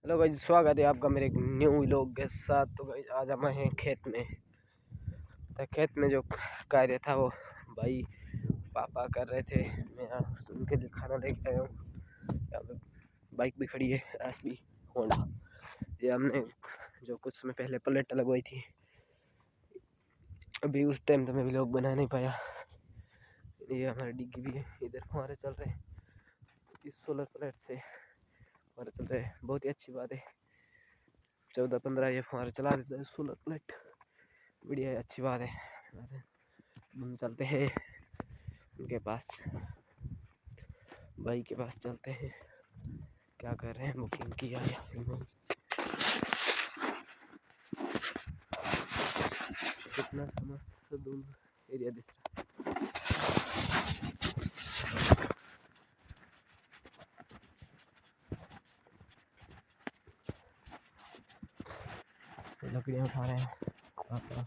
Hello guys, स्वागत है आपका मेरे एक न्यू व्लॉग के साथ। तो गाइस आज हम हैं खेत में। तो खेत में जो कार्य था वो भाई पापा कर रहे थे। मैं उनके लिए खाना लेके आया हूँ। यहाँ पे बाइक भी खड़ी है, एसबी होंडा। ये हमने जो कुछ समय पहले प्लेट लगवाई थी, अभी उस टाइम तो मैं व्लॉग बना नहीं पाया। ये हमारी डिग्गी भी है, इधर फुहारे चल रहे हैं। इस सोलर प्लेट से फुहारे चल रहे हैं, बहुत ही अच्छी बात है। 14-15 ये फुहारे चला देता है सोलर प्लेट, बढ़िया है, अच्छी बात है। हम चलते हैं उनके पास, भाई के पास चलते हैं। क्या कर रहे हैं, बुकिंग किया है कितना समस्त दूर एरिया दिख रहा है। लकड़ियाँ उठा रहे हैं पापा,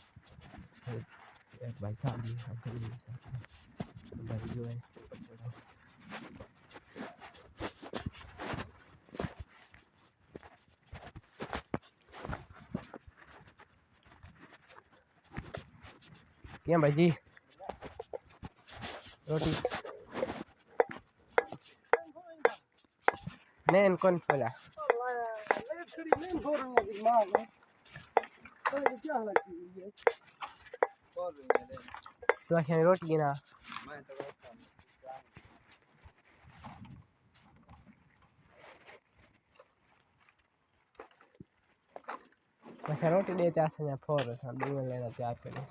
एक भाई साहब भी, अंकल भी साथ में, भाई जो है ऊपर चढ़ा। क्या भाई जी, रोटी नहीं कौन खोला तो क्या रोटी ना रोटी देते हैं फोर दूर लेना तैयार करें।